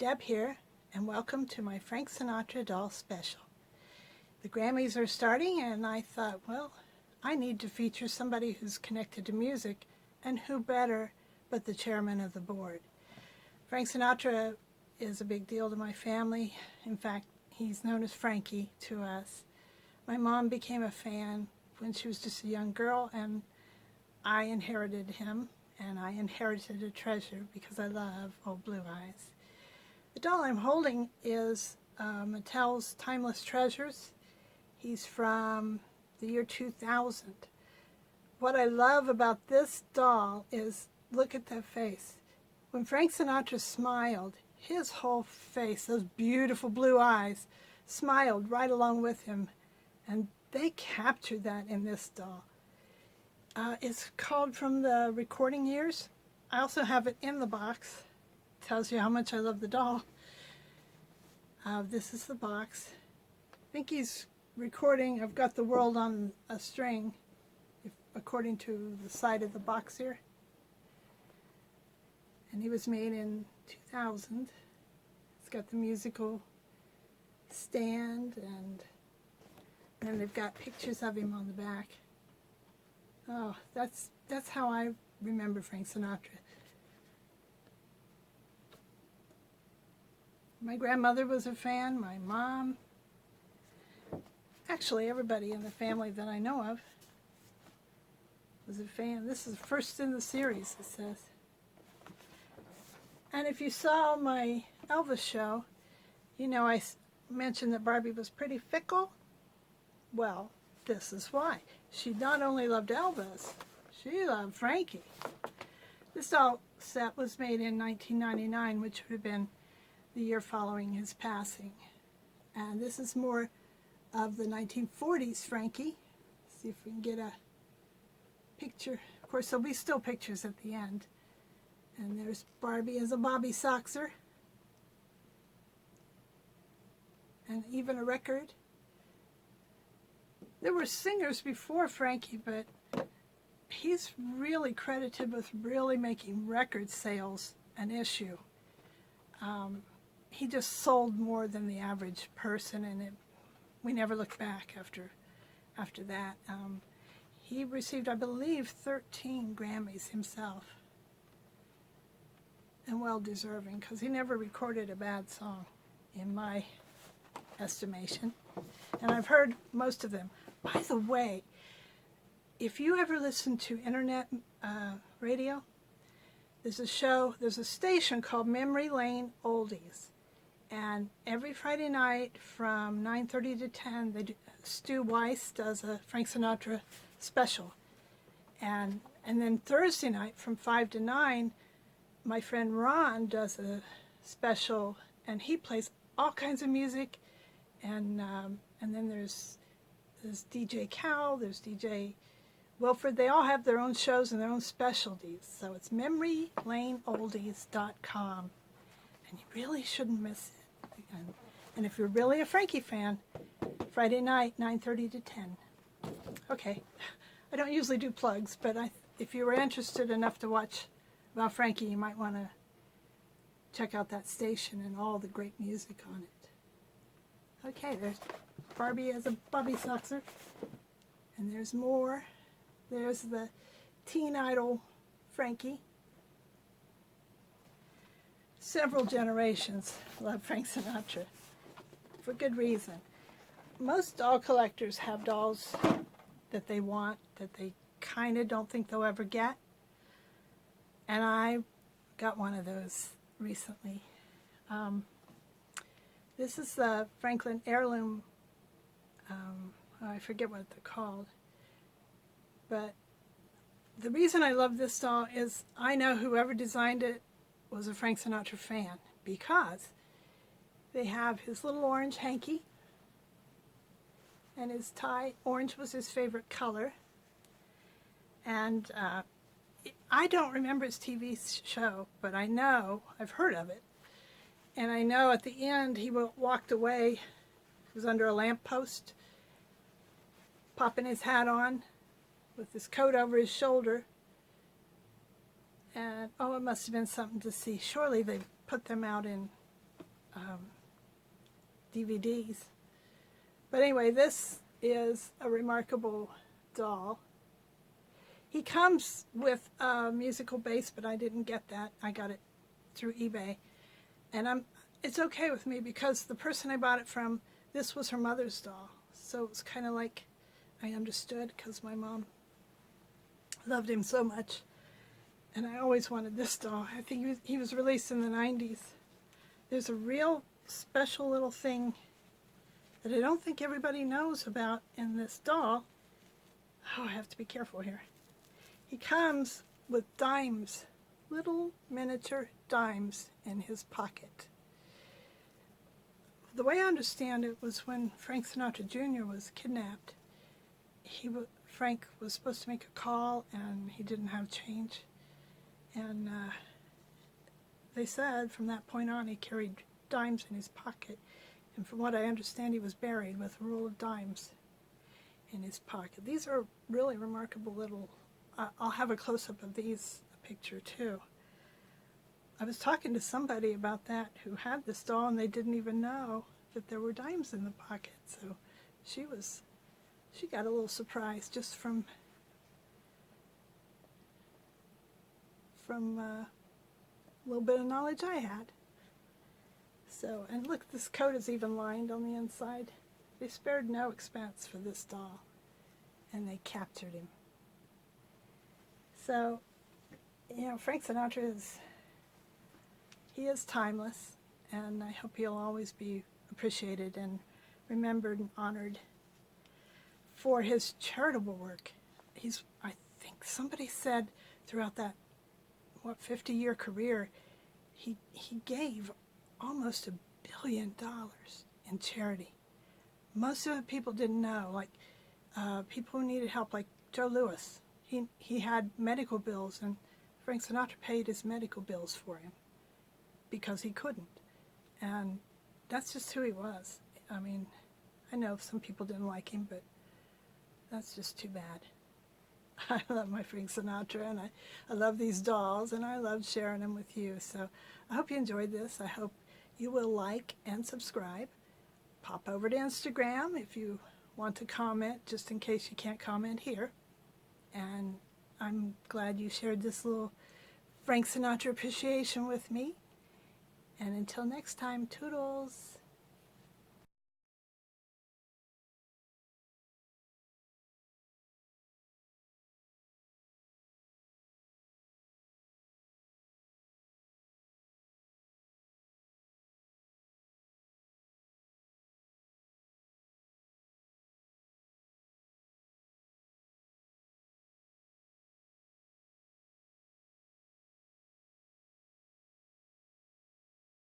Deb here, and welcome to my Frank Sinatra doll special. The Grammys are starting, and I thought, well, I need to feature somebody who's connected to music, and who better but the chairman of the board. Frank Sinatra is a big deal to my family. In fact, he's known as Frankie to us. My mom became a fan when she was just a young girl, and I inherited him, and I inherited a treasure because I love Old Blue Eyes. The doll I'm holding is Mattel's Timeless Treasures. He's from the year 2000. What I love about this doll is, look at that face. When Frank Sinatra smiled, his whole face, those beautiful blue eyes, smiled right along with him. And they captured that in this doll. It's called From the Recording Years. I also have it in the box. Tells you how much I love the doll. This is the box. I think he's recording I've Got the World on a String, according to the side of the box here. And he was made in 2000. It's got the musical stand, and then they've got pictures of him on the back. Oh, that's how I remember Frank Sinatra. My grandmother was a fan, my mom, actually everybody in the family that I know of was a fan. This is first in the series, it says. And if you saw my Elvis show, you know I mentioned that Barbie was pretty fickle. Well, this is why. She not only loved Elvis, she loved Frankie. This doll set was made in 1999, which would have been the year following his passing. And this is more of the 1940s Frankie. See if we can get a picture. Of course, there'll be still pictures at the end. And there's Barbie as a Bobby Soxer. And even a record. There were singers before Frankie, but he's really credited with really making record sales an issue. He just sold more than the average person, and we never looked back after that. He received, I believe, 13 Grammys himself, and well-deserving, because he never recorded a bad song, in my estimation. And I've heard most of them. By the way, if you ever listen to internet radio, there's a station called Memory Lane Oldies. And every Friday night from 9:30 to 10, Stu Weiss does a Frank Sinatra special. And then Thursday night from 5 to 9, my friend Ron does a special, and he plays all kinds of music. And then there's DJ Cal, there's DJ Wilford. They all have their own shows and their own specialties. So it's memorylaneoldies.com. And you really shouldn't miss it. And if you're really a Frankie fan, Friday night, 9:30 to 10. Okay, I don't usually do plugs, but if you were interested enough to watch about Frankie, you might want to check out that station and all the great music on it. Okay, there's Barbie as a Bobby Soxer. And there's more. There's the teen idol Frankie. Several generations love Frank Sinatra, for good reason. Most doll collectors have dolls that they want, that they kind of don't think they'll ever get. And I got one of those recently. This is the Franklin Heirloom, I forget what they're called. But the reason I love this doll is I know whoever designed it was a Frank Sinatra fan, because they have his little orange hanky and his tie. Orange was his favorite color. And I don't remember his TV show, but I know, I've heard of it. And I know at the end he walked away, he was under a lamppost, popping his hat on with his coat over his shoulder. And, oh, it must have been something to see. Surely they put them out in DVDs. But anyway, this is a remarkable doll. He comes with a musical bass, but I didn't get that. I got it through eBay. And it's okay with me because the person I bought it from, this was her mother's doll. So it was kind of like I understood because my mom loved him so much. And I always wanted this doll. I think he was released in the 90s. There's a real special little thing that I don't think everybody knows about in this doll. Oh, I have to be careful here. He comes with dimes, little miniature dimes in his pocket. The way I understand it was when Frank Sinatra Jr. was kidnapped, Frank was supposed to make a call and he didn't have change. And they said from that point on he carried dimes in his pocket. And from what I understand, he was buried with a roll of dimes in his pocket. These are really remarkable little, I'll have a close-up of these picture too. I was talking to somebody about that who had this doll and they didn't even know that there were dimes in the pocket. So she got a little surprise just from a little bit of knowledge I had. So, and look, this coat is even lined on the inside. They spared no expense for this doll, and they captured him. So, you know, Frank Sinatra he is timeless, and I hope he'll always be appreciated and remembered and honored for his charitable work. I think somebody said throughout that, 50-year career, he gave almost $1 billion in charity. Most of the people didn't know, like people who needed help, like Joe Louis. He had medical bills, and Frank Sinatra paid his medical bills for him because he couldn't. And that's just who he was. I mean, I know some people didn't like him, but that's just too bad. I love my Frank Sinatra, and I love these dolls, and I love sharing them with you. So I hope you enjoyed this. I hope you will like and subscribe. Pop over to Instagram if you want to comment, just in case you can't comment here. And I'm glad you shared this little Frank Sinatra appreciation with me. And until next time, toodles.